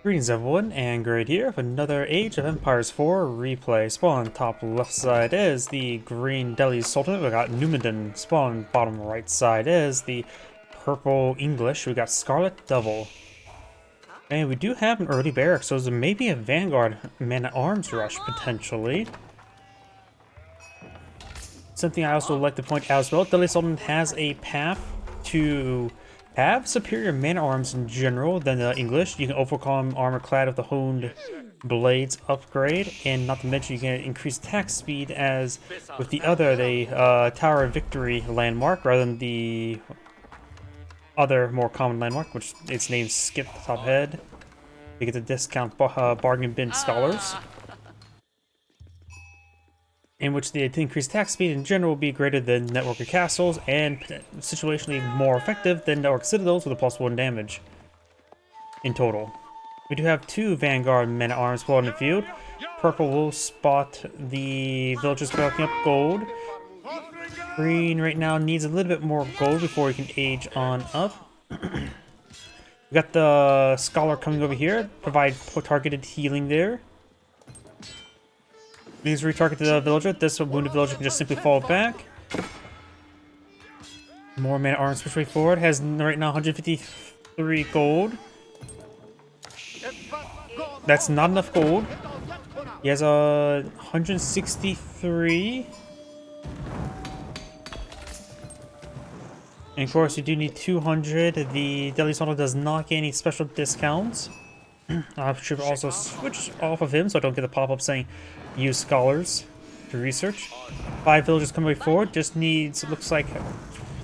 Greetings everyone, and Great here with another Age of Empires 4 replay. Spawn top left side is the green Delhi Sultanate. We got Numudan. Spawn bottom right side is the purple English. We got Scarlet Double. And we do have an early barracks, so there may be a vanguard man-at-arms rush potentially. Something I also like to point out as well, Delhi Sultanate has a path to have superior man-at-arms in general than the English. You can overcome armor clad with the honed blades upgrade, and not to mention you can increase attack speed as with the other, Tower of Victory landmark rather than the other more common landmark, which its name skip the top head. You get the discount bargain bin scholars, in which the increased attack speed in general will be greater than network of castles and situationally more effective than network citadels with a +1 damage in total. We do have two vanguard men-at-arms spawning in the field. Purple will spot the villagers collecting up gold. Green right now needs a little bit more gold before we can age on up. We got the scholar coming over here, provide targeted healing there. These retarget the villager. This wounded villager can just simply fall back. More man-at-arms push way forward. Has right now 153 gold. That's not enough gold. He has 163. And of course, you do need 200. The Delhi Sultanate does not get any special discounts. I should also switch off of him so I don't get the pop-up saying use scholars to research. 5 villagers coming forward. Just needs, it looks like,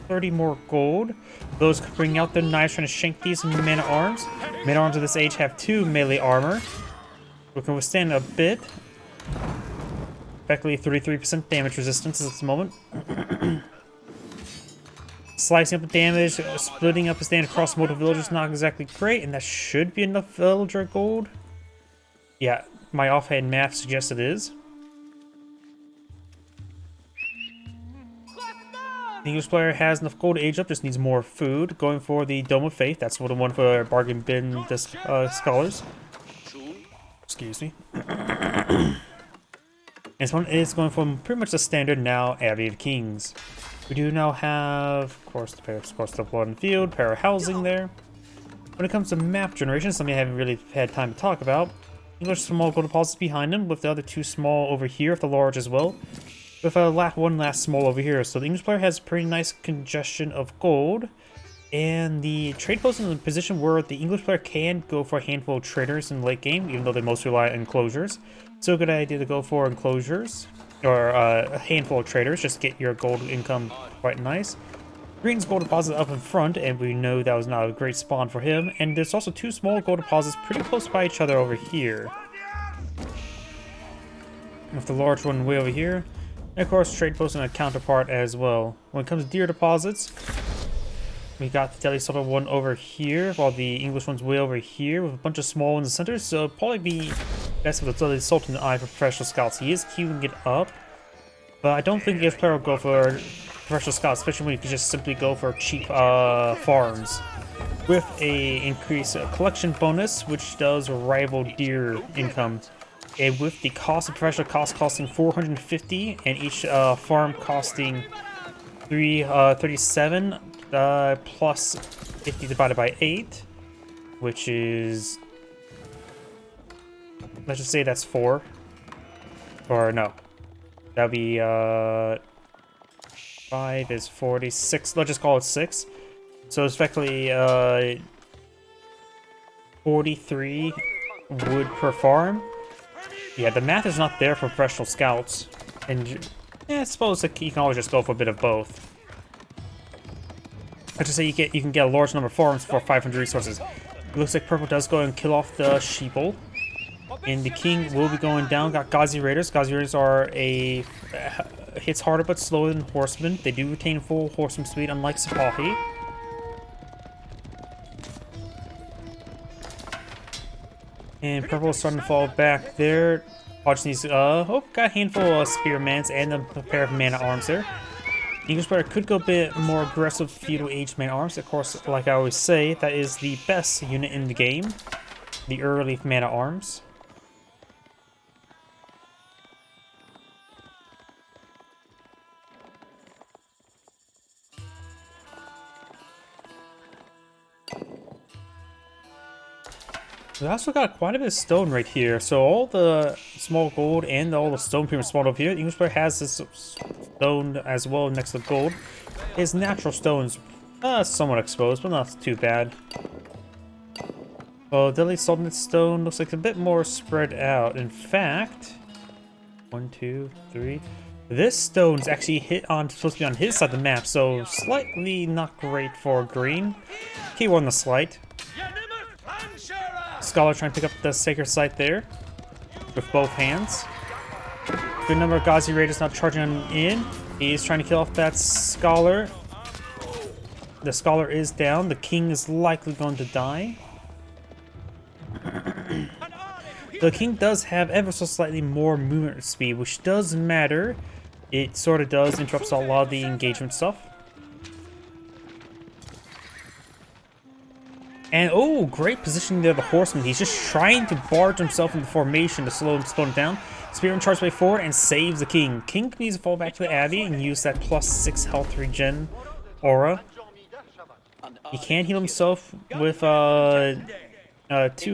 30 more gold. Those bring out their knives trying to shank these men-at-arms. Men-at-arms of this age have 2 melee armor. We can withstand a bit. Effectively 33% damage resistance at this moment. Slicing up the damage, splitting up the stand across multiple villagers, not exactly great, and that should be enough villager gold. Yeah, my offhand math suggests it is. The English player has enough gold to age up, just needs more food. Going for the Dome of Faith, that's what the one for bargain bin scholars. Excuse me. And this one is going for pretty much the standard now Abbey of Kings. We do now have, of course, the pair of sports still in the field, pair of housing there. When it comes to map generation, something I haven't really had time to talk about. English small gold deposits behind them, with the other 2 small over here, with the large as well. With one last small over here. So the English player has pretty nice congestion of gold. And the trade post is in a position where the English player can go for a handful of traders in the late game, even though they mostly rely on enclosures. So a good idea to go for enclosures. Or a handful of traders, just get your gold income quite nice. Green's gold deposit up in front, and we know that was not a great spawn for him. And there's also 2 small gold deposits pretty close by each other over here. With the large one way over here. And of course, trade post and a counterpart as well. When it comes to deer deposits, we got the Delhi Sultanate one over here, while the English one's way over here, with a bunch of small ones in the center. So it'll probably be best with the Delhi Sultanate eye for professional scouts. He is queuing it up, but I don't think the player will go for professional scouts, especially when you can just simply go for cheap farms. With a increased collection bonus, which does rival deer income. And with the cost of professional cost costing 450, and each farm costing 37, plus 50 divided by 8, which is, let's just say that's 4. Or no, that'd be 5 is 46. Let's just call it 6. So it's effectively 43 wood per farm. Yeah, the math is not there for professional scouts, and yeah, I suppose that you can always just go for a bit of both. I just say you can get a large number of farms for 500 resources. It looks like purple does go and kill off the sheeple, and the king will be going down. Got Ghazi Raiders. Ghazi Raiders are hits harder but slower than horsemen. They do retain full horseman speed, unlike Sipahi. And purple is starting to fall back there. Watch these. Got a handful of spearmans and a pair of man-at-arms there. The English player could go a bit more aggressive feudal age man-at-arms. Of course, like I always say, that is the best unit in the game. the early mana arms. We also got quite a bit of stone right here, so all the small gold and all the stone pretty much spawned over here. The English player has this stone as well next to gold. His natural stone's somewhat exposed, but not too bad. Well, Deadly Sultanate stone looks like a bit more spread out. In fact, 1, 2, 3. This stone's actually supposed to be on his side of the map, so slightly not great for green. Keyword on the slight. Scarlet trying to pick up the sacred site there with both hands. Good number of Ghazi Raiders not charging in. He's trying to kill off that Scholar. The Scholar is down. The king is likely going to die. The king does have ever so slightly more movement speed, which does matter. It sort of does interrupt a lot of the engagement stuff. And oh, great positioning there, the horseman. He's just trying to barge himself into formation to slow him down. Spearman charges way forward and saves the king. King needs to fall back to the abbey and use that +6 health regen aura. He can heal himself with 2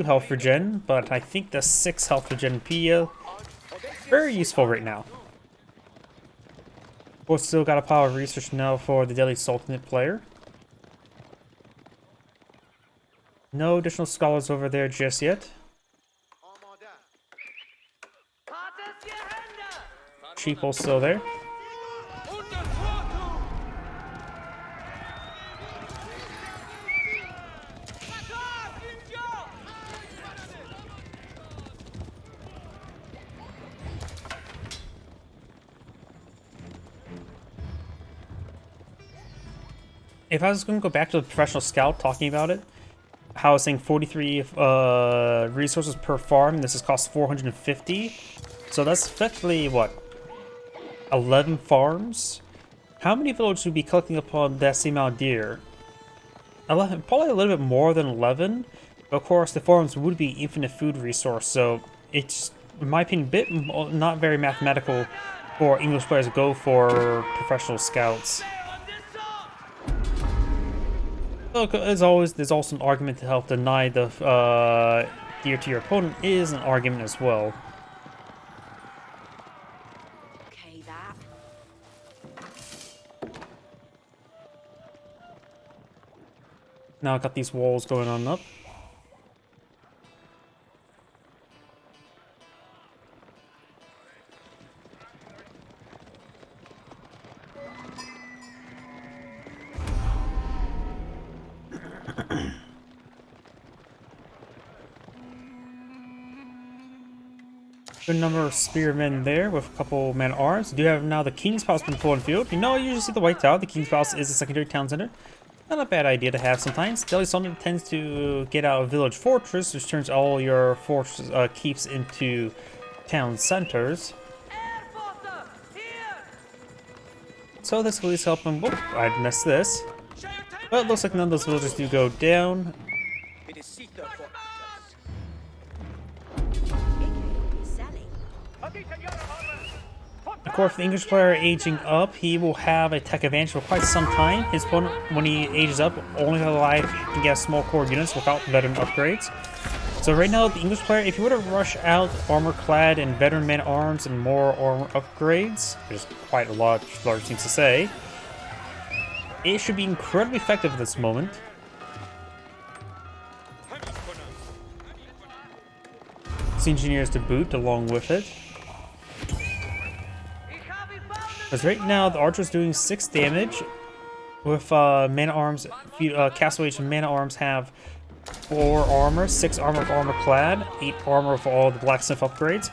health regen, but I think the 6 health regen be very useful right now. Of course, still got a pile of research now for the Deadly Sultanate player. No additional scholars over there just yet. Sheeple's still there. If I was going to go back to the professional scout talking about it, how I was saying 43 resources per farm, this has cost 450. So that's effectively, what, 11 farms? How many villages would be collecting upon that same amount of deer? 11, probably a little bit more than 11. But of course, the farms would be infinite food resource, so it's, in my opinion, a bit not very mathematical for English players to go for professional scouts. As always, there's also an argument to help deny the deer to your opponent is an argument as well. Okay, that. Now I got these walls going on up. Good number of spearmen there with a couple men at arms. We do have now the King's Palace been full in field. You know, you usually see the White Tower. The King's Palace is a secondary town center. Not a bad idea to have sometimes. Deadly Sultanate tends to get out a village fortress, which turns all your fortress keeps into town centers. So this will at least help them. Whoop, I'd missed this. But it looks like none of those villagers do go down. Of course, the English player aging up, he will have a tech advantage for quite some time. His opponent, when he ages up, only alive can get small core units without veteran upgrades. So right now, the English player, if you were to rush out armor-clad and veteran man-at-arms and more armor upgrades, there's quite a lot of large things to say, it should be incredibly effective at this moment. Sea engineers to boot along with it. Because right now, the archer's doing 6 damage with man-at-arms. Castaways and man-at-arms have 4 armor, 6 armor with armor clad, 8 armor for all the blacksmith upgrades.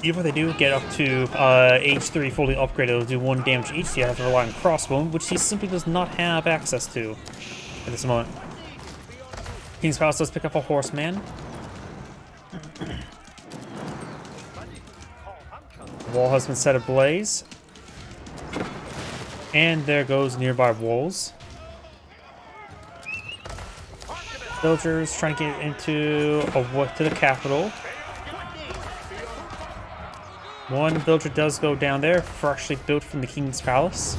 Even if they do get up to age 3 fully upgraded, it'll do 1 damage each, so you have to rely on crossbow, which he simply does not have access to at this moment. King's Palace does pick up a horseman. The wall has been set ablaze. And there goes nearby walls. Villagers trying to get into to the capital. One villager does go down there, freshly built from the king's palace.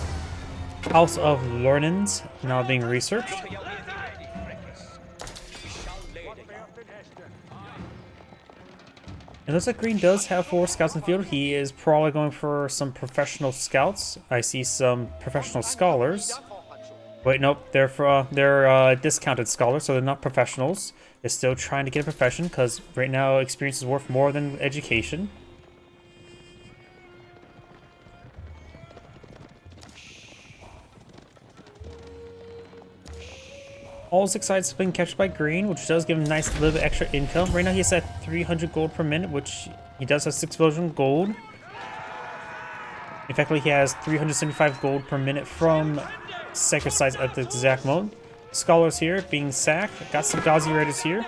House of Lornans now being researched. It looks like Green does have 4 scouts in the field. He is probably going for some professional scouts. I see some professional scholars. Wait, nope, they're discounted scholars, so they're not professionals. They're still trying to get a profession because right now experience is worth more than education. All 6 sides have been captured by Green, which does give him a nice little bit extra income. Right now he's at 300 gold per minute, which he does have 6 villages gold. In fact, he has 375 gold per minute from sacred sites at the exact moment. Scholars here being sacked. Got some Ghazi Raiders here.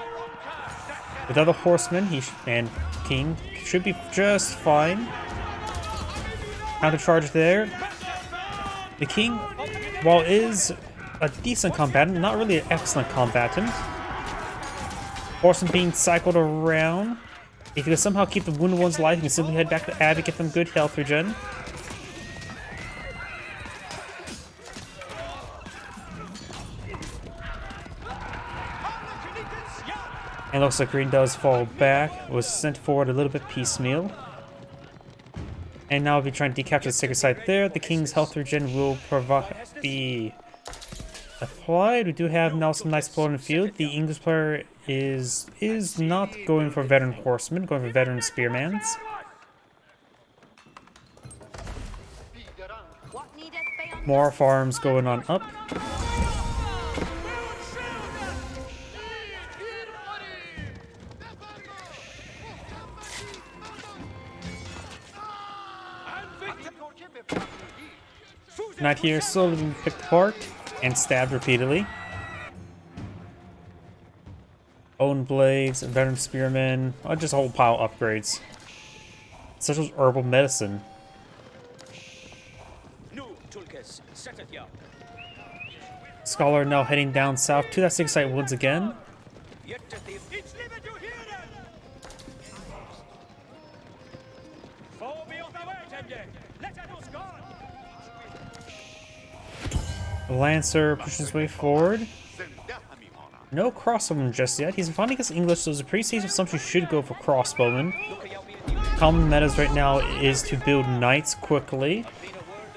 With other horsemen, and King should be just fine. Counter charge there. The King, while is a decent combatant, not really an excellent combatant. Horsemen being cycled around. If you can somehow keep the wounded ones alive, you can simply head back to Abbey, get them good health regen. And looks like Green does fall back. Was sent forward a little bit piecemeal. And now we'll be trying to decapture the sacred site there. The King's health regen will be applied. We do have now some nice blood in the field. The English player is not going for veteran horsemen, going for veteran spearmans. More farms going on up. Knight here slowly being picked apart and stabbed repeatedly. Own blades, veteran spearmen, just a whole pile of upgrades. Such as herbal medicine. Scholar now heading down south to that 6 site once again. Lancer pushes his way forward. No crossbowman just yet. He's fighting against English, so there's a pretty safe assumption he should go for crossbowmen. Common metas right now is to build knights quickly.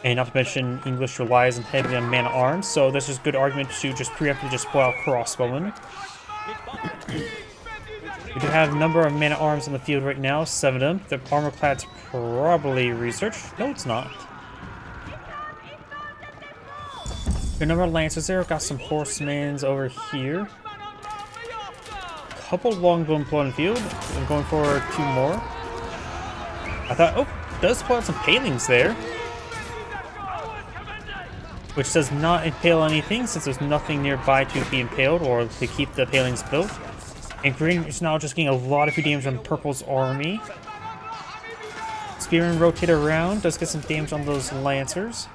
And not to mention, English relies heavily on man-at-arms, so there's just a good argument to just preemptively just pull out crossbowmen. We do have a number of man-at-arms on the field right now, 7 of them. The armor-clad's probably researched. No, it's not. A number of lancers there. Got some horsemen over here. Couple longbow employed in the field. I'm going for 2 more. I thought, oh, does pull out some palings there. Which does not impale anything since there's nothing nearby to be impaled or to keep the palings built. And Green is now just getting a lot of damage on Purple's army. Spearman rotate around, does get some damage on those lancers.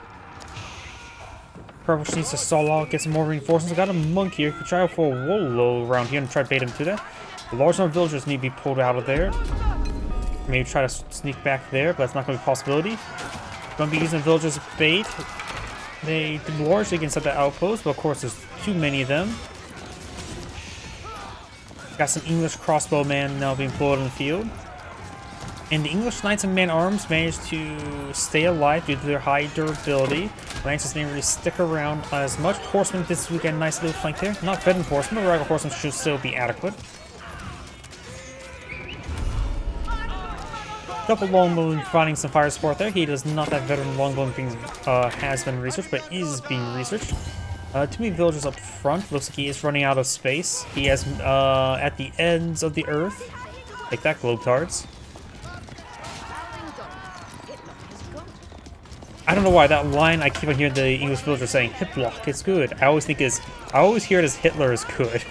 Purple needs to stall out, get some more reinforcements. Got a monk here. Could try out for a Wolo around here and try to bait him to that. A large number of villagers need to be pulled out of there. Maybe try to sneak back there, but that's not going to be a possibility. Going to be using villagers as bait. They did largely against that outpost, but of course there's too many of them. Got some English crossbowmen now being pulled in the field. And the English knights and man-arms managed to stay alive due to their high durability. Lancers didn't really stick around as much. Horsemen this weekend, nice little flank there. Not veteran horsemen, but regular horsemen should still be adequate. Couple longbow finding some fire support there. He does not have veteran longbow being has been researched, but is being researched. Too many villagers up front. Looks like he is running out of space. He has at the ends of the earth. Like that, globetards. I don't know why that line I keep on hearing the English villagers saying hip block, it's good. I always hear it as Hitler is good.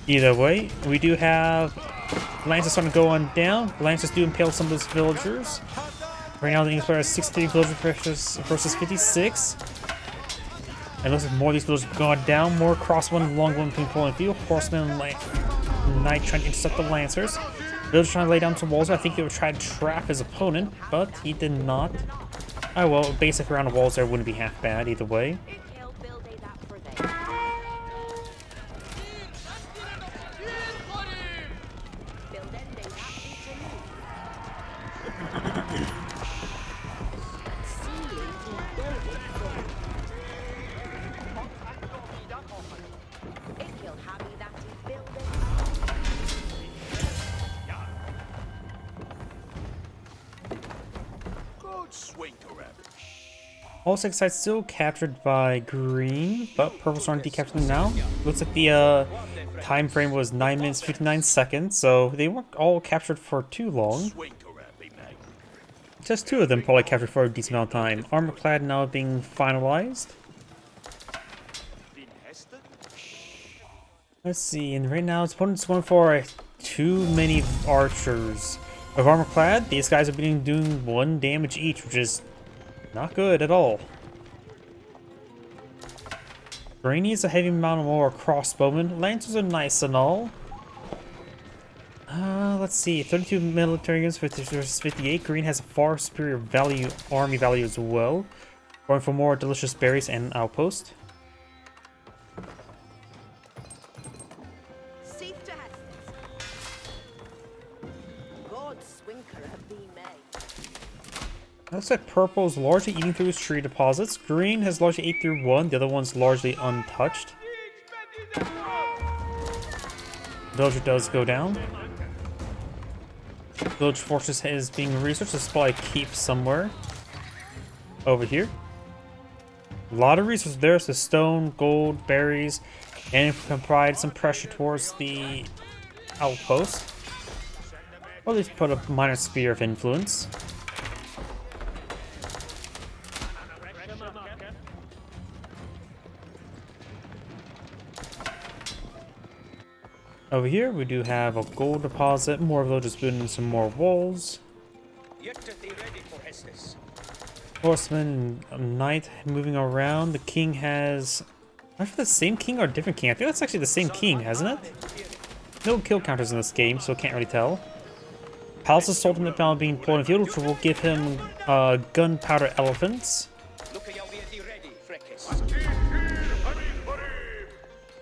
Either way, we do have Lancers starting to go on down. Lancers do impale some of those villagers. Right now the English player has 63 villagers versus 56. And looks like more of these villages have gone down. More crossbowmen, longbowmen being pulled in the field. Horsemen and knight trying to intercept the lancers. Villager trying to lay down some walls. I think he would try to trap his opponent, but he did not. Oh well, basic around the walls there wouldn't be half bad either way. All 6 sites still captured by green, but purple's starting to decapture them now. Looks like the time frame was 9 minutes 59 seconds, so they weren't all captured for too long. Just 2 of them probably captured for a decent amount of time. Armor-clad now being finalized. Let's see, and right now his opponent's going for too many archers. Of armor-clad, these guys are doing 1 damage each, which is not good at all. Green needs a heavy amount of more crossbowmen. Lancers are nice and all. Let's see. 32 military units versus 58. Green has a far superior army value as well. Going for more delicious berries and an outpost. Looks like purple is largely eating through his tree deposits. Green has largely ate through 1, the other one's largely untouched. Villager does go down. Village fortress is being researched. This probably keep somewhere over here. A lot of resources there, so stone, gold, berries, and if we can provide some pressure towards the outpost. Or at least put a minor sphere of influence. Over here, we do have a gold deposit. More villagers building some more walls. Horseman and knight moving around. The king has... I don't know if the same king or a different king. I think that's actually the same king, hasn't it? No kill counters in this game, so can't really tell. Palace of Sultanate now being pulled in the field, which will give him gunpowder elephants.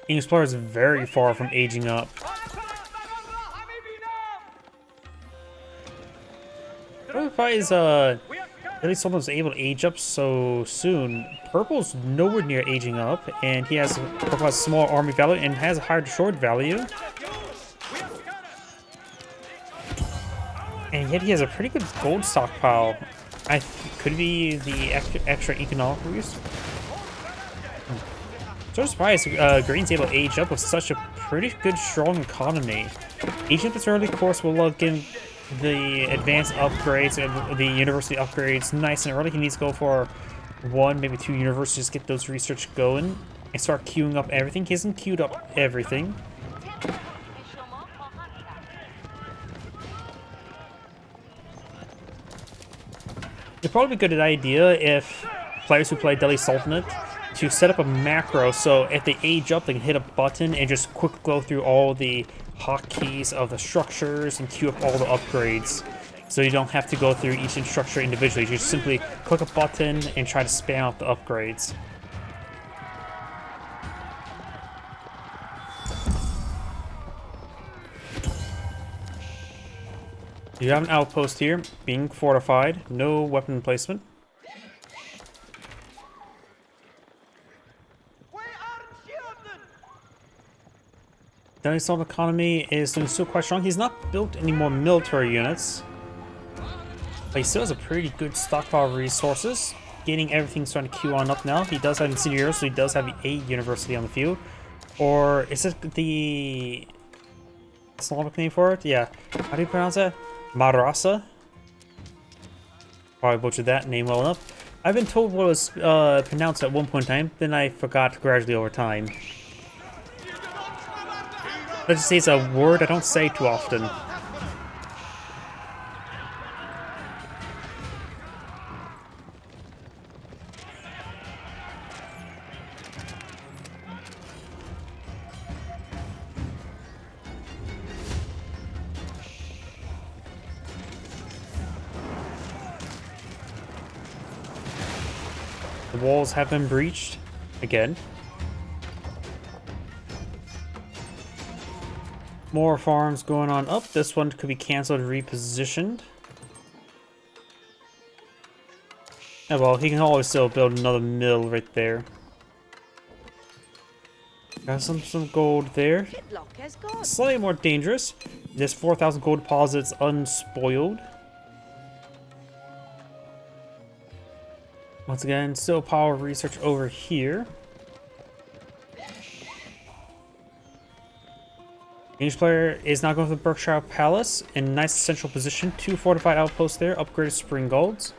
English player is very far from aging up. Why is at least someone was able to age up so soon? Purple's nowhere near aging up, and he has purple has small army value and has a higher sword value. And yet he has a pretty good gold stockpile. Could be the extra economic use. So surprised Green's able to age up with such a pretty good, strong economy. Aging up this early course will give the advanced upgrades and the university upgrades nice and early. He needs to go for 1, maybe 2 universities, get those research going, and start queuing up everything. He hasn't queued up everything. It'd probably be a good idea if players who play Delhi Sultanate to set up a macro so if they age up, they can hit a button and just quick go through all the hotkeys of the structures and queue up all the upgrades. So you don't have to go through each structure individually. You just simply click a button and try to spam out the upgrades. You have an outpost here, being fortified, no weapon placement. Delhi Sultanate economy is doing still quite strong. He's not built any more military units, but he still has a pretty good stockpile of resources. Getting everything starting to queue on up now. He does have Insidiary, so he does have a university on the field. Or is it the Islamic name for it? Yeah. How do you pronounce that? Madrasa? Probably butchered that name well enough. I've been told what it was pronounced at one point in time, then I forgot gradually over time. Let's just say it's a word I don't say too often. Walls have been breached again. More farms going on up. This one could be cancelled and repositioned. Oh well, he can always still build another mill right there. Got some gold there. Slightly more dangerous. This 4,000 gold deposits unspoiled. Once again, still power research over here. Each player is now going for the Berkshire Palace in nice central position. 2 fortified outposts there, upgraded spring guards.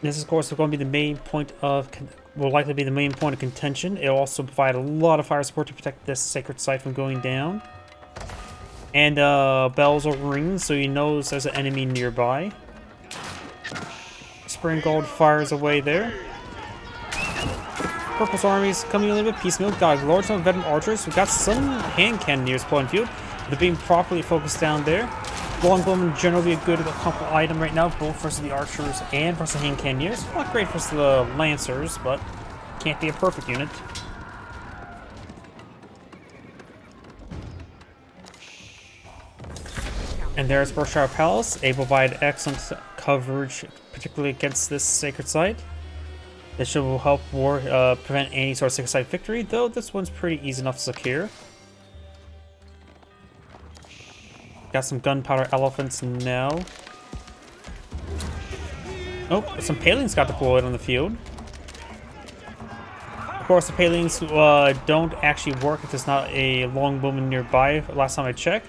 This is, of course, going to be the main point of, will likely be the main point of contention. It'll also provide a lot of fire support to protect this sacred site from going down. And bells will ring, so he knows there's an enemy nearby. Spring Gold fires away there. Purple's army's coming a little bit piecemeal. Got a large number of veteran archers. We've got some hand cannoneers pulling field. They're being properly focused down there. Longbowmen generally a good item right now, both versus the archers and versus the hand cannoneers. Not great versus the lancers, but can't be a perfect unit. And there's Berkshire Palace. They provide excellent coverage, particularly against this sacred site. This should help prevent any sort of sacred site victory, though this one's pretty easy enough to secure. Got some gunpowder elephants now. Oh, some palings got deployed on the field. Of course, the palings don't actually work if there's not a longbowman nearby, last time I checked.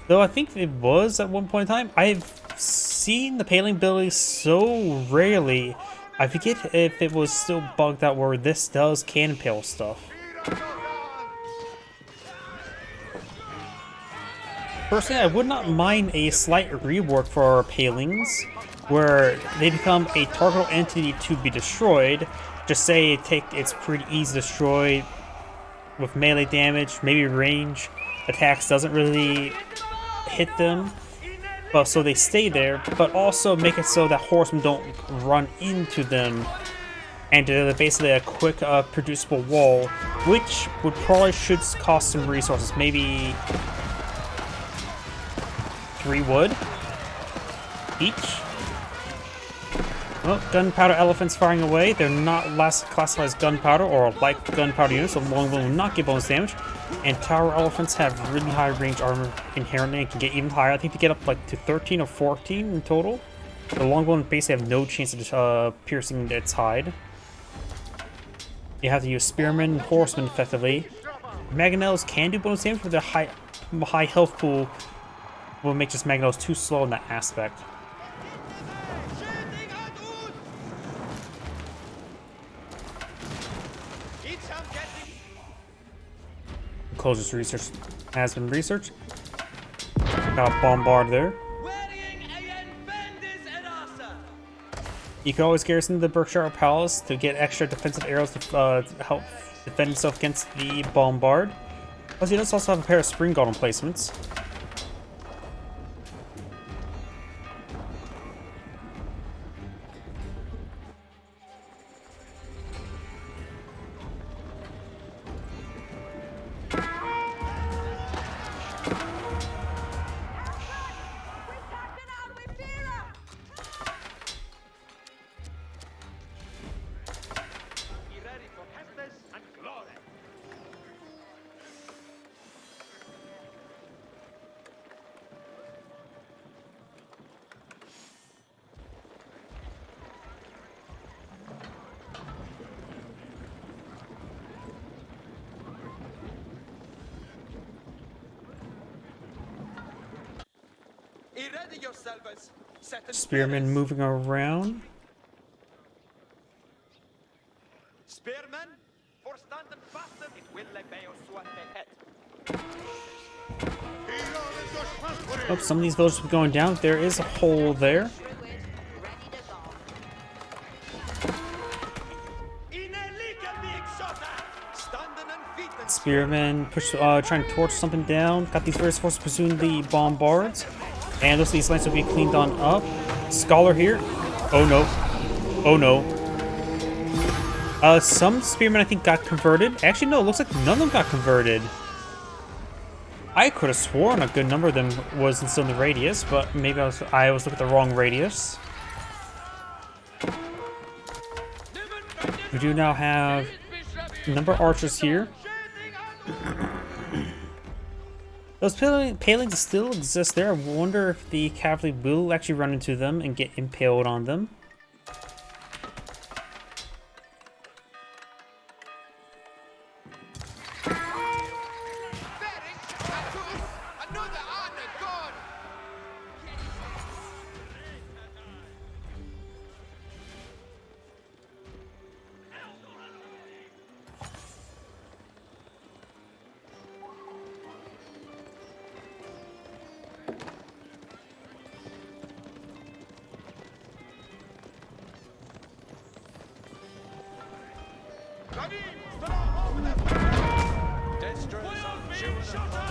Though I think it was at one point in time. I've seen the paling ability so rarely. I forget if it was still bugged out where this can impale stuff. Personally, I would not mind a slight rework for our palings, where they become a target entity to be destroyed. Just say it's pretty easy to destroy with melee damage, maybe range attacks doesn't really hit them, but so they stay there, but also make it so that horsemen don't run into them, and they're basically a quick producible wall, which should cost some resources, maybe 3 wood each. Well, gunpowder elephants firing away. They're not classified as gunpowder or light gunpowder units, so longbow will not get bonus damage. And tower elephants have really high range armor inherently and can get even higher. I think they get up like to 13 or 14 in total. The longbow basically have no chance of piercing its hide. You have to use spearmen and horsemen effectively. Mangonels can do bonus damage, but their high health pool will make just mangonels too slow in that aspect. Closest research has been researched. Got bombard there. You can always garrison the Berkshire Palace to get extra defensive arrows to help defend itself against the bombard. Plus, you also have a pair of spring golem placements. Spearmen moving around. Spearmen, forstanden fasten, it will obey Oh, some of these villages are going down. There is a hole there. Spearmen trying to torch something down. Got these various forces pursuing the bombards. And looks like these lances will be cleaned on up. Scholar here. Oh no. Oh no. Some spearmen I think got converted. Actually, no, it looks like none of them got converted. I could have sworn a good number of them wasn't still in the radius, but maybe I was looking at the wrong radius. We do now have a number of archers here. Those palings still exist there. I wonder if the cavalry will actually run into them and get impaled on them.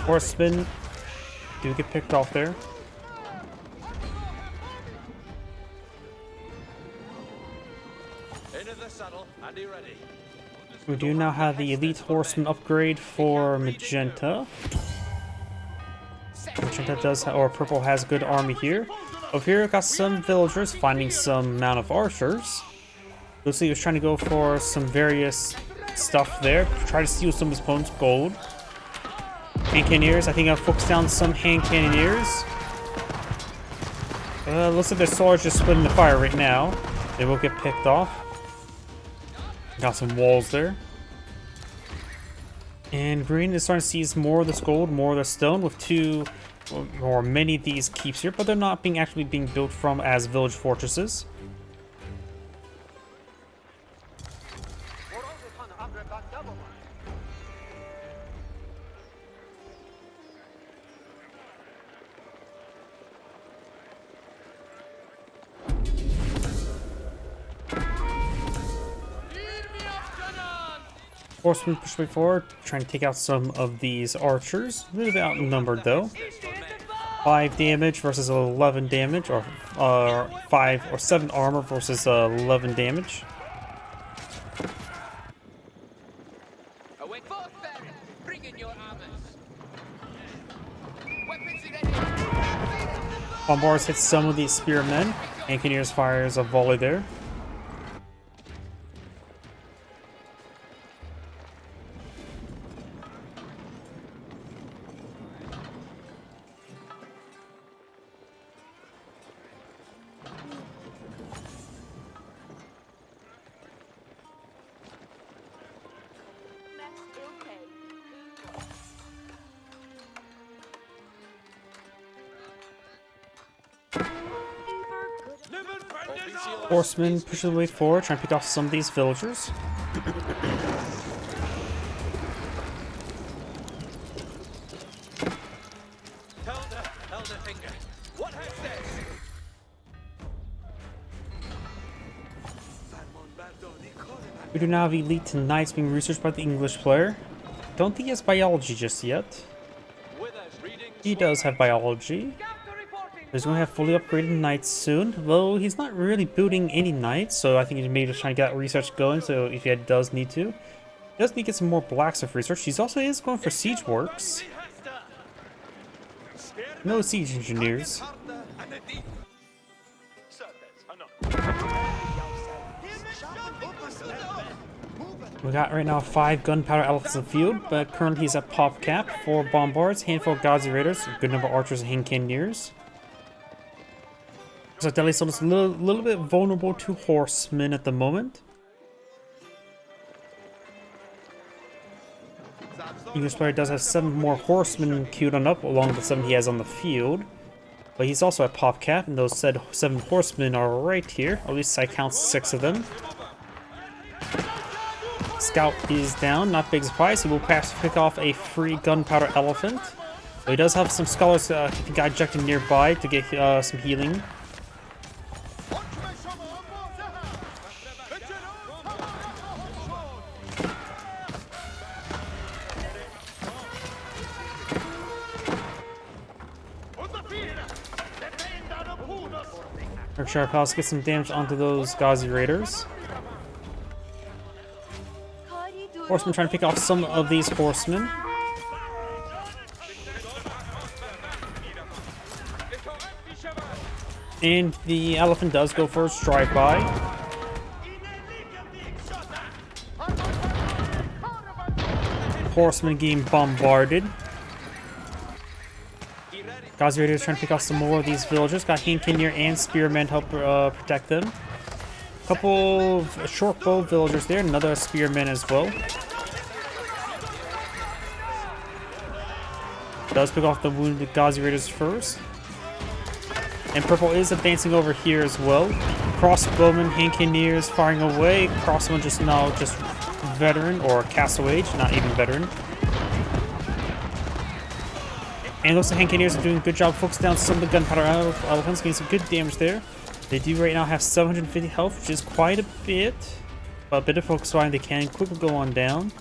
Horsemen do get picked off there. We do now have the elite horseman upgrade for magenta. Magenta does, or purple has good army here. Over here, we got some villagers finding some amount of archers. Looks like he was trying to go for some various stuff there. Try to steal some of his opponent's gold. Hand cannoneers, I think I'll focus down some hand cannoneers. Looks like their swords just splitting the fire right now. They will get picked off. Got some walls there. And green is starting to seize more of this gold, more of the stone, with two or many of these keeps here, but they're not actually being built from as village fortresses. Horsemen push way forward, trying to take out some of these archers. A little bit outnumbered though. 5 damage versus 11 damage, or 5 or 7 armor versus 11 damage. Bombards hit some of these spearmen, and Cannoneers fires a volley there. Horsemen push their way forward, trying to pick off some of these villagers. We do now have elite knights being researched by the English player. Don't think he has biology just yet. He does have biology. He's going to have fully upgraded knights soon, though he's not really building any knights, so I think he's maybe just trying to get that research going, so if he does need to. He does need to get some more blacksmith research. He also is going for siege works. No siege engineers. We got right now 5 gunpowder elephants in the field, but currently he's at pop cap, 4 bombards, handful of Ghazi raiders, a good number of archers and hand cannoneers. So Delhi Zone is a little bit vulnerable to horsemen at the moment. English player does have 7 more horsemen queued on up along the 7 he has on the field. But he's also at pop cap, and those said 7 horsemen are right here. At least I count 6 of them. Scout is down, not big surprise. He will perhaps pick off a free gunpowder elephant. So he does have some scholars he got ejected nearby to get some healing. Sharp House get some damage onto those Ghazi raiders. Horsemen trying to pick off some of these horsemen. And the elephant does go for a drive-by. Horsemen getting bombarded. Gazi Raiders trying to pick off some more of these villagers. Got Hankinir and Spearmen help protect them. Couple of short bow villagers there, another Spearman as well. Does pick off the wounded Gazi Raiders first. And purple is advancing over here as well. Crossbowman, Hankinir firing away. Crossbowman just veteran or castle age, not even veteran. And looks like Hankinir are doing a good job focusing down some of the gunpowder elephants, getting some good damage there. They do right now have 750 health, which is quite a bit. But a bit of focus fire, they can quickly go on down.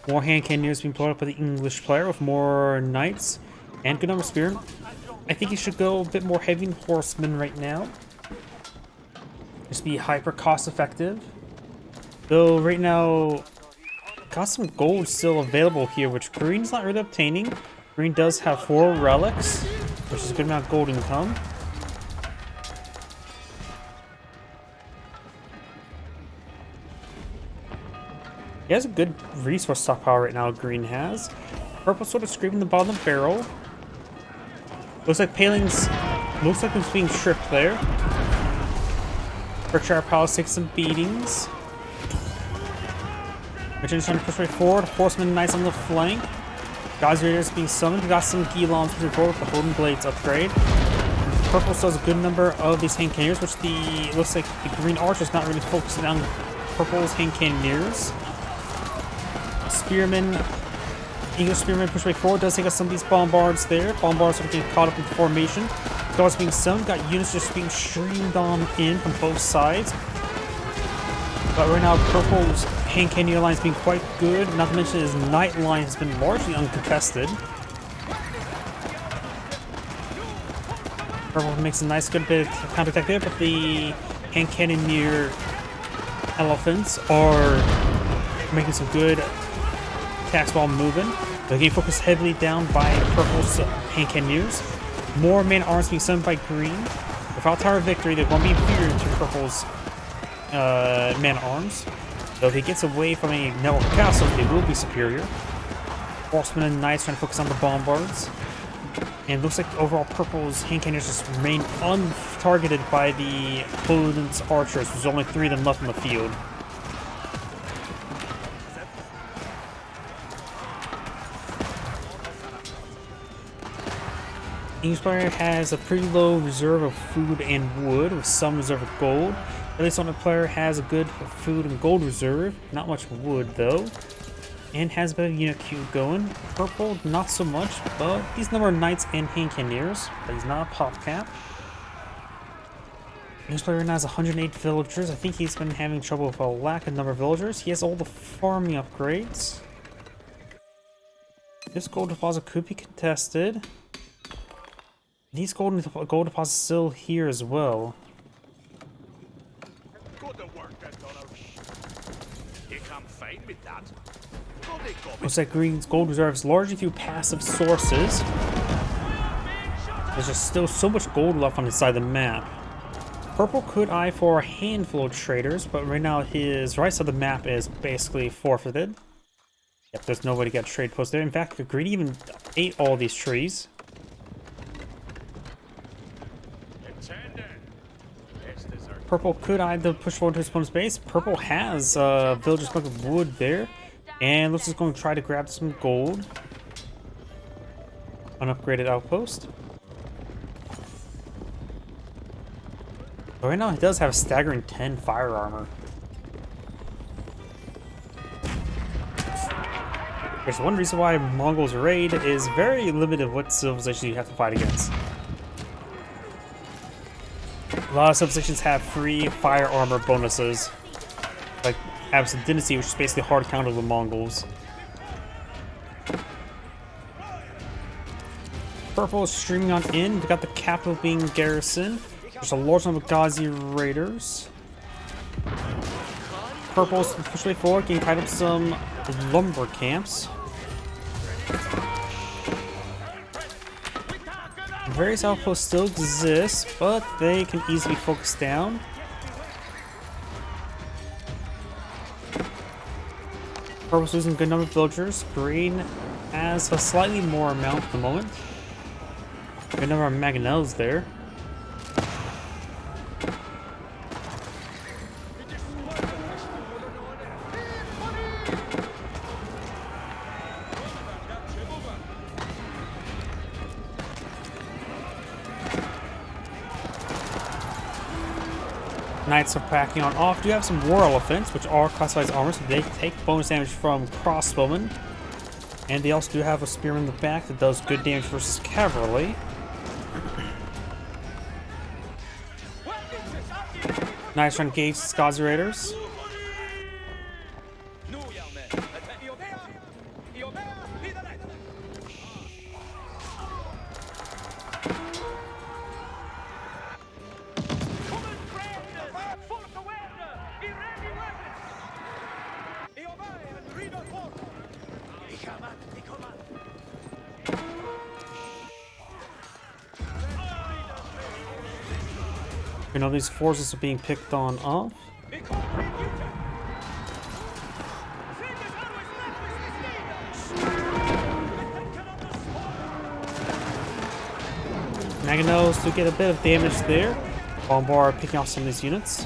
More hand cannoneers being pulled up by the English player with more knights and good number of spearmen. I think he should go a bit more heavy horsemen right now. Just be hyper cost effective. Though right now, got some gold still available here, which green's not really obtaining. Green does have 4 relics, which is a good amount of gold income. He has a good resource stockpile right now, green has. Purple sort of scraping the bottom of the barrel. Looks like Paling's... Looks like it's being stripped there. Berkshire Palace takes some beatings. Magician's trying to push right forward. Horsemen and Knights on the flank. Gazi Raiders being summoned. We got some Gilons pushing forward with the Holden Blades upgrade. Purple still has a good number of these hand cannoneers, which looks like the green archer's not really focusing on purple's hand cannoneers. Spearmen, English Spearmen push way forward, does take us some of these bombards there. Bombards are getting caught up in formation. Guards being summoned, got units just being streamed on in from both sides. But right now, Purple's hand cannoneer line has been quite good, not to mention his knight line has been largely uncontested. Purple makes a nice good bit of counterattack there, but the hand cannoneer elephants are making some good attacks while moving. They're getting focused heavily down by Purple's hand cannoneers. More man arms being summoned by green. Without Tower of Victory, they won't be inferior to Purple's man arms. Though if he gets away from any network castles, they will be superior. Horsemen and Knights trying to focus on the bombards. And it looks like overall Purple's hand cannoneers just remain untargeted by the opponent's archers. There's only 3 of them left in the field. English player has a pretty low reserve of food and wood, with some reserve of gold. At least on the player has a good food and gold reserve, not much wood though, and has a bit of unit queue going. Purple, not so much, but he's number of knights and hand cannoneers, but he's not a pop cap. English player now has 108 villagers. I think he's been having trouble with a lack of number of villagers. He has all the farming upgrades. This gold deposit could be contested. These gold deposits still here as well. Looks like green's gold reserves largely through passive sources. There's just still so much gold left on his side of the map. Purple could eye for a handful of traders, but right now his right side of the map is basically forfeited. Yep, there's no way to get a trade post there. In fact, the green even ate all these trees. Purple could either push forward to his opponent's base. Purple has villagers covered with wood there. And looks like he's going to try to grab some gold. Unupgraded outpost. But right now he does have a staggering 10 fire armor. There's one reason why Mongols raid is very limited what civilization you have to fight against. A lot of civilizations have free fire armor bonuses, like Absent Dynasty, which is basically hard counter with Mongols. Purple is streaming on in. We got the capital being garrisoned. There's a large number of Ghazi Raiders. Purple's officially forward, getting tied up some lumber camps. Various outposts still exist, but they can easily be focused down. Purple's losing a good number of villagers. Green has a slightly more amount at the moment. Good number of mangonels there. Knights are packing on off. Do have some war elephants, which are classified as armor, so they take bonus damage from crossbowmen. And they also do have a spearman in the back that does good damage versus cavalry. Knights trying to engage Skazi Raiders. You know, these forces are being picked on off. Mangonels do get a bit of damage there. Bombard picking off some of these units.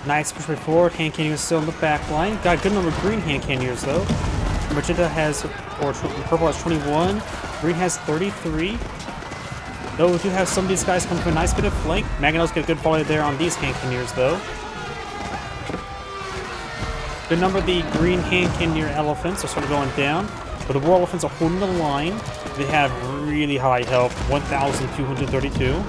Knights push way forward. Hand cannoneers still in the back line. Got a good number of green hand cannoneers though. Magenta has, or purple has 21. Green has 33. Though we do have some of these guys come to a nice bit of flank. Mangonels get a good volley there on these hand cannoneers though. Good number of the green hand cannoneer elephants are sort of going down. But the war elephants are holding the line. They have really high health, 1,232.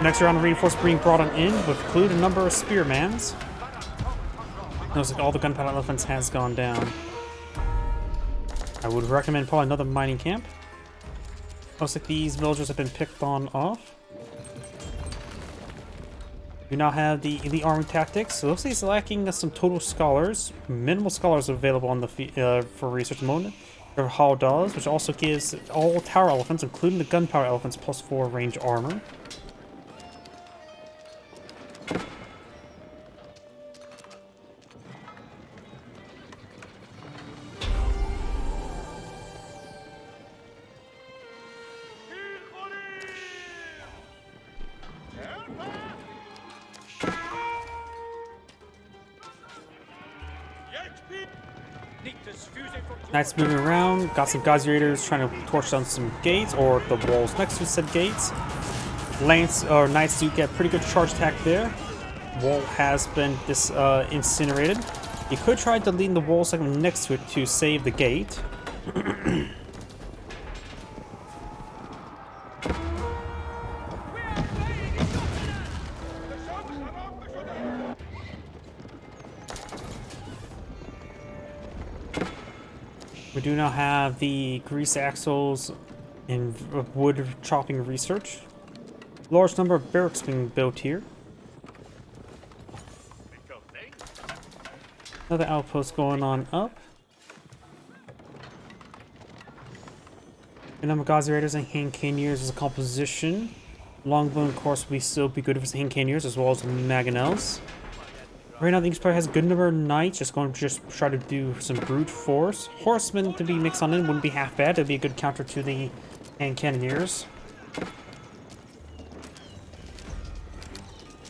Next round of reinforcements being brought on in, with include a number of spearmans. Looks like all the gunpowder elephants has gone down. I would recommend probably another mining camp. Looks like these villagers have been picked on off. We now have the elite army tactics. So it looks like he's lacking some total scholars. Minimal scholars available on the for research mode. There are Haldas, which also gives all tower elephants, including the gunpowder elephants, +4 range armor. Knights moving around, got some Ghazi Raiders trying to torch down some gates, or the walls next to said gates. Knights do get pretty good charge attack there. Wall has been incinerated. You could try deleting the wall segment next to it to save the gate. We do now have the grease axles and wood chopping research. Large number of barracks being built here. Another outpost going on up. The number of Ghazi Raiders and hand cannoneers as a composition. Longbow, of course, will still be good for hand cannoneers as well as mangonels. Right now, the English player has a good number of knights, just going to try to do some brute force. Horsemen to be mixed on in wouldn't be half bad. It'd be a good counter to the hand cannoneers.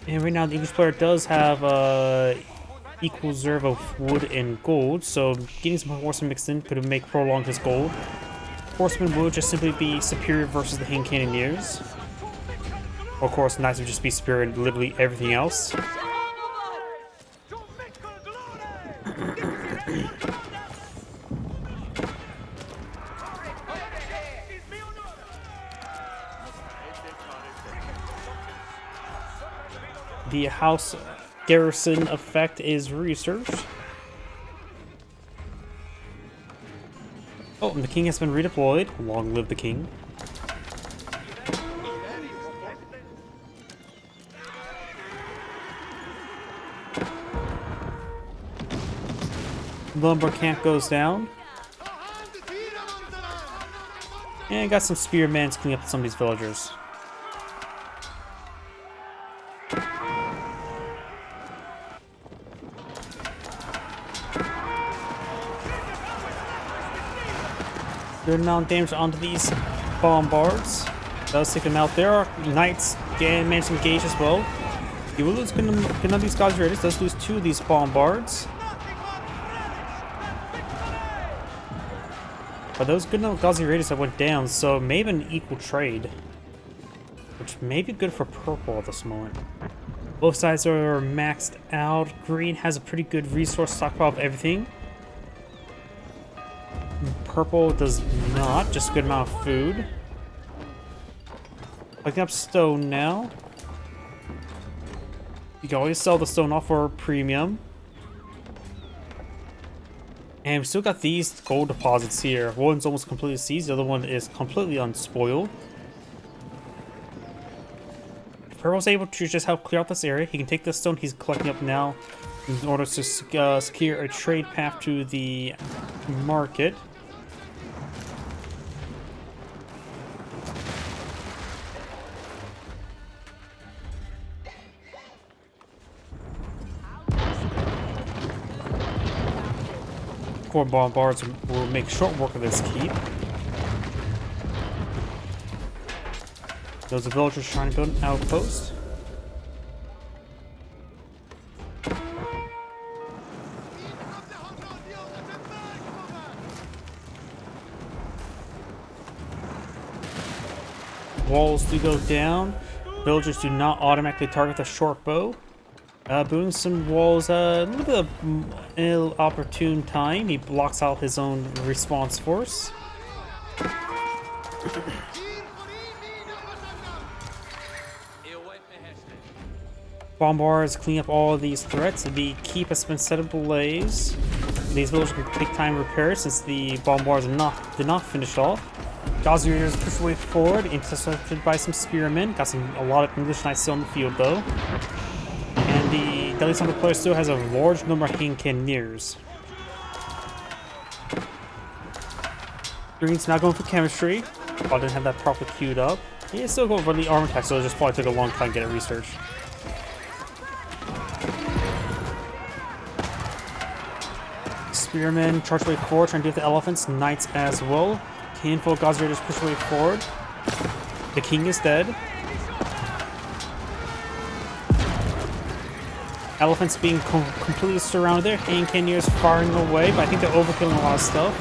And right now, the English player does have equal reserve of wood and gold, so getting some horsemen mixed in could make prolong his gold. Horsemen would just simply be superior versus the hand cannoneers. Of course, knights would just be superior in literally everything else. The house garrison effect is researched. Oh, and the king has been redeployed. Long live the king. Lumber camp goes down. And got some spearmen to clean up some of these villagers. Good amount of damage onto these bombards. Does take them out. There are knights managed to engage as well. He will lose good enough of these Gazi Raiders. Does lose 2 of these bombards. But those good enough Gazi Raiders that went down, so maybe an equal trade. Which may be good for purple at this moment. Both sides are maxed out. Green has a pretty good resource stockpile of everything. Purple does not, just a good amount of food. Picking up stone now. You can always sell the stone off for a premium. And we still got these gold deposits here. One's almost completely seized, the other one is completely unspoiled. If Purple's able to just help clear out this area, he can take the stone he's collecting up now in order to secure a trade path to the market. Four bombards will make short work of this keep. Those are villagers trying to build an outpost. Walls do go down. Villagers do not automatically target the short bow. Booming some walls, a little bit of ill-opportune time. He blocks out his own response force. Bombards clean up all of these threats. The keep has been set ablaze. These villagers can take time to repair since the bombards did not finish off. Gazi Raiders push away forward, intercepted by some spearmen. Got a lot of English knights still on the field though. And the Deadly Summer player still has a large number of hand cannoneers. Green's now going for chemistry. I didn't have that properly queued up. He is still going for the armor attack, so it just probably took a long time to get it researched. Spearmen charge way forward, trying to deal with the elephants, knights as well. Handful of Gazi Raiders push way forward. The king is dead. Elephants being completely surrounded there. Hand cannoneers firing away, but I think they're overkilling a lot of stuff.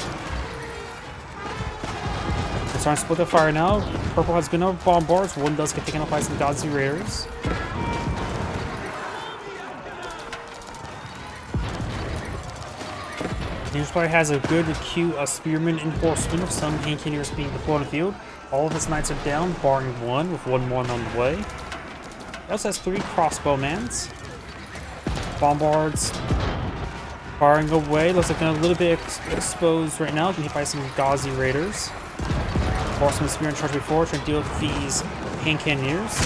They're starting to split their fire now. Purple has good enough bombards. One does get taken out by some Gazi Raiders. Ninja Player has a good queue of spearmen and horsemen, with some hand cannoneers being deployed on the field. All of his knights are down, barring one, with one more on the way. He also has 3 crossbowmans. Bombards firing away. Looks like they're a little bit exposed right now. Getting hit by some Gazi Raiders. Horsemen spear and charge before, trying to deal with these hand cannoneers.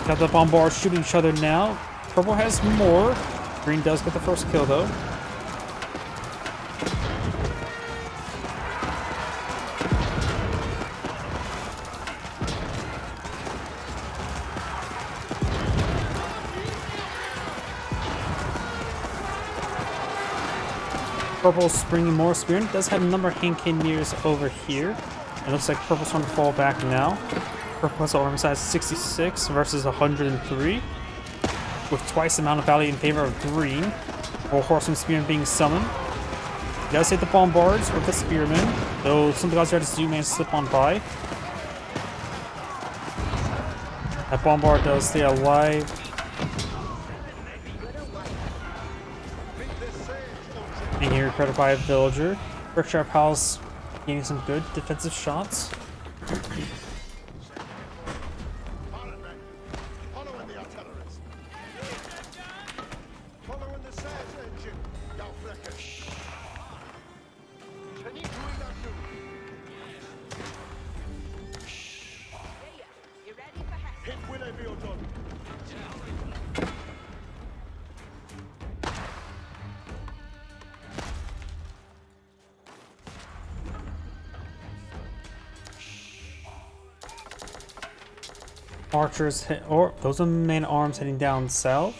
Got the bombards shooting each other now. Purple has more. Green does get the first kill though. Purple's springing more spear. Does have a number of hand cannoneers over here. It looks like Purple's trying to fall back now. Purple has an armor size 66 versus 103. With twice the amount of value in favor of green. Or horseman spearmen being summoned. He does hit the bombards with the spearmen, though some of the Gazi Raiders do manage to slip on by. That bombard does stay alive. And here credit by a villager. Berkshire Palace getting some good defensive shots. Archers, or those are men at arms heading down south.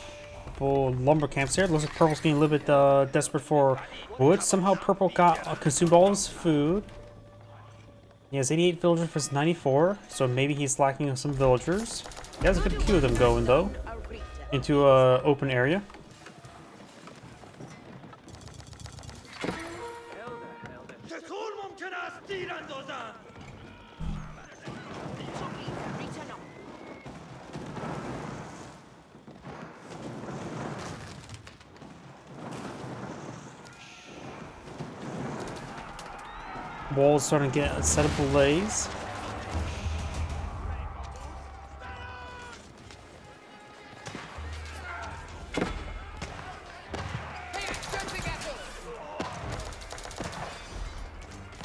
Couple lumber camps here. Looks like Purple's getting a little bit desperate for wood. Somehow Purple got consumed all his food. He has 88 villagers versus 94, so maybe he's lacking some villagers. He has a good queue of them going though, into a open area. Walls starting to get set ablaze.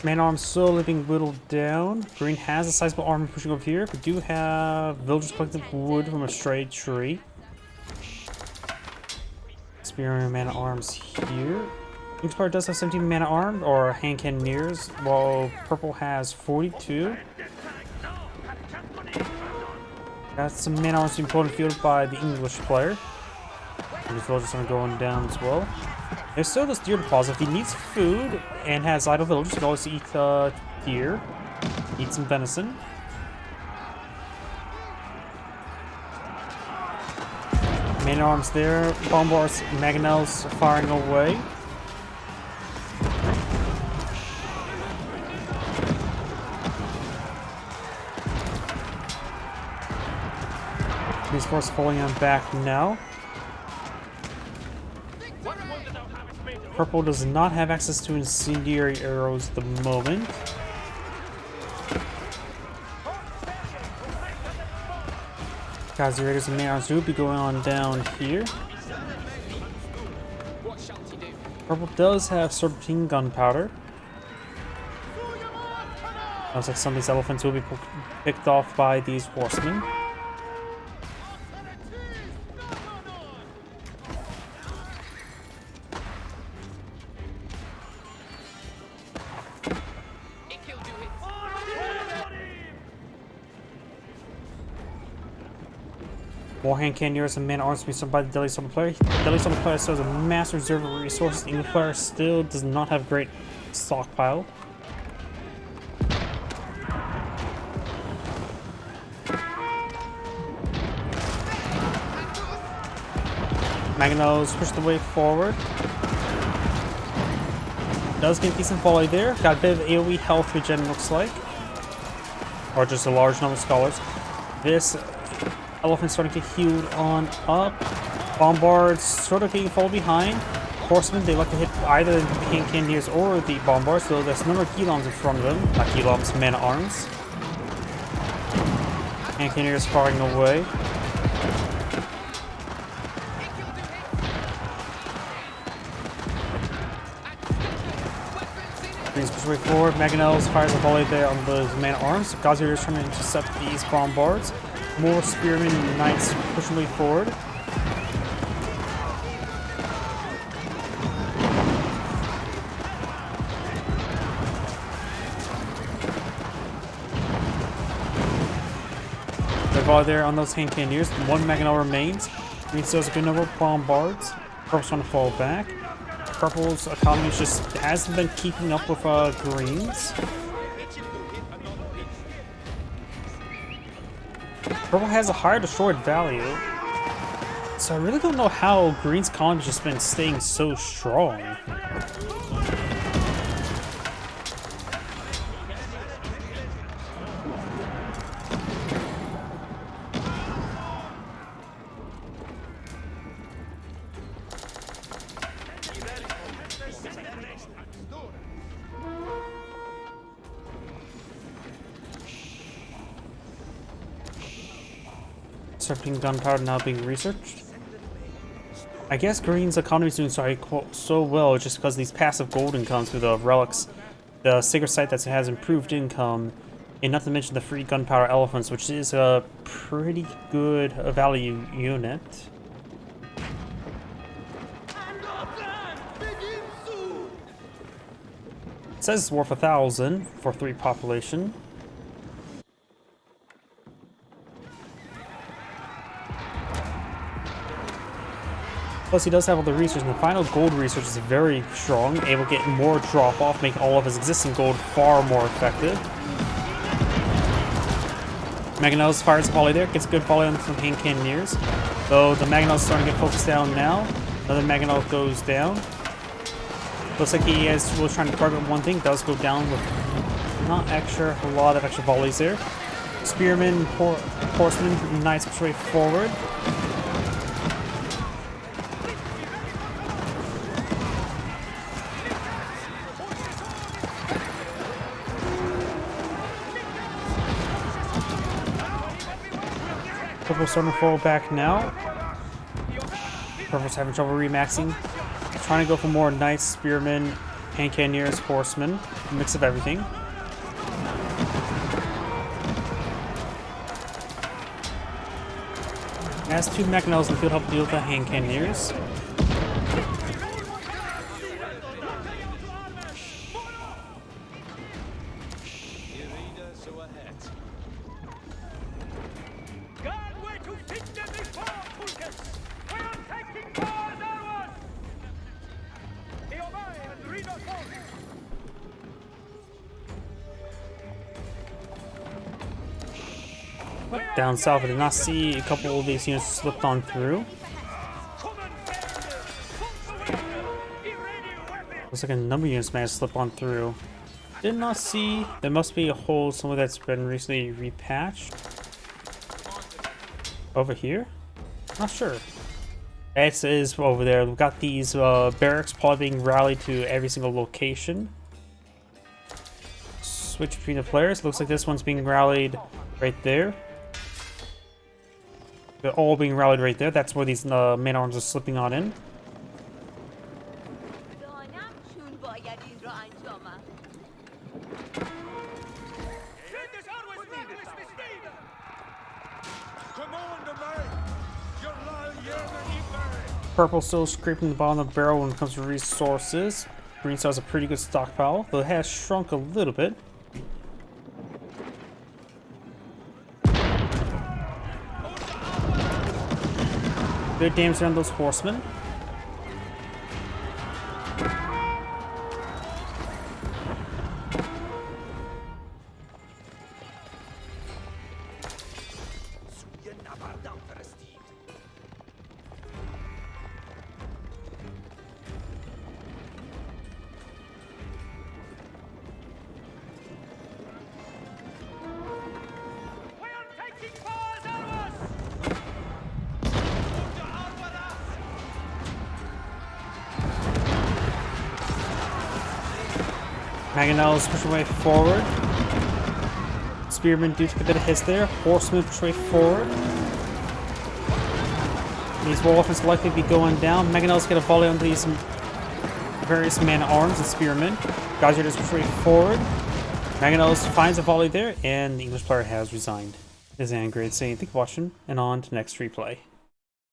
Man-arms slowly being whittled down. Green has a sizable army pushing over here. We do have villagers collecting wood from a stray tree. Spearman man-at-arms here. Inspire does have 17 man-at-arms, or hand cannoneers, while Purple has 42. Got some man-at-arms being pulled in field by the English player. And these villagers are going down as well. There's still this deer deposit. If he needs food and has idle villagers, he can always eat deer. Eat some venison. Man-at-arms there. Bombards, mangonels firing away. These forces falling on back now. Purple does not have access to incendiary arrows at the moment. Guys, the Raiders and man-at-arms will be going on down here. Purple does have 13 gunpowder. Looks like some of these elephants will be picked off by these horsemen. More hand cannoneers and man-at-arms being sent by the Deadly Summer player. The Deadly Summer player still has a massive reserve of resources. The English player still does not have a great stockpile. Mangonels push the way forward. Does get a decent volley there. Got a bit of AoE health regen, looks like. Or just a large number of scholars. This elephant's starting to get healed on up. Bombards sort of getting fall behind. Horsemen, they like to hit either the hand cannoneers or the bombards, so there's a number of Gilons in front of them. Not Gilons, man-at-arms. Hand cannoneers firing away. Greens push way forward. Mangonels fires a volley there on those man-at-arms. Gazier is trying to intercept these bombards. More spearmen and knights pushing way forward. They're volley there on those hand cannoneers. One mangonel remains. Green still has a good number of bombards. Purple's trying to fall back. Purple's economy just hasn't been keeping up with Green's. Purple has a higher destroyed value, so I really don't know how Green's economy's just been staying so strong. Certain gunpowder now being researched. I guess Green's economy is doing so well just because these passive gold incomes through the relics, the sacred site that has improved income, and not to mention the free gunpowder elephants, which is a pretty good value unit. It says it's worth 1,000 for 3 population. Plus, he does have all the research, and the final gold research is very strong, able to get more drop-off, make all of his existing gold far more effective. Mangonels fires a volley there, gets a good volley on some hand cannoneers. Though the Mangonel's starting to get focused down now. Another Mangonel goes down. Looks like he was trying to target one thing, does go down with not a lot of extra volleys there. Spearman, Horseman, knights push way forward. Purple's starting to fall back now. Purple's having trouble remaxing. Trying to go for more knights, spearmen, hand cannoneers, horsemen. A mix of everything. Has two Mangonels in the field help deal with the hand cannoneers. Down south, I did not see a couple of these units slipped on through. Looks like a number of units managed to slip on through. Did not see. There must be a hole somewhere that's been recently repatched. Over here? Not sure. It is over there. We've got these barracks probably being rallied to every single location. Switch between the players. Looks like this one's being rallied right there. They're all being rallied right there. That's where these main arms are slipping on in. Purple still scraping the bottom of the barrel when it comes to resources. Green still has a pretty good stockpile, though it has shrunk a little bit. Good damage on those horsemen. Mangonels push away forward. Spearmen do take a bit of hits there. Horsemen push away forward. These war weapons will likely be going down. Mangonels get a volley on these various man-at-arms and spearmen. Gauger just push away forward. Mangonels finds a volley there, and the English player has resigned. This is Angrid saying thank you for watching, and on to next replay.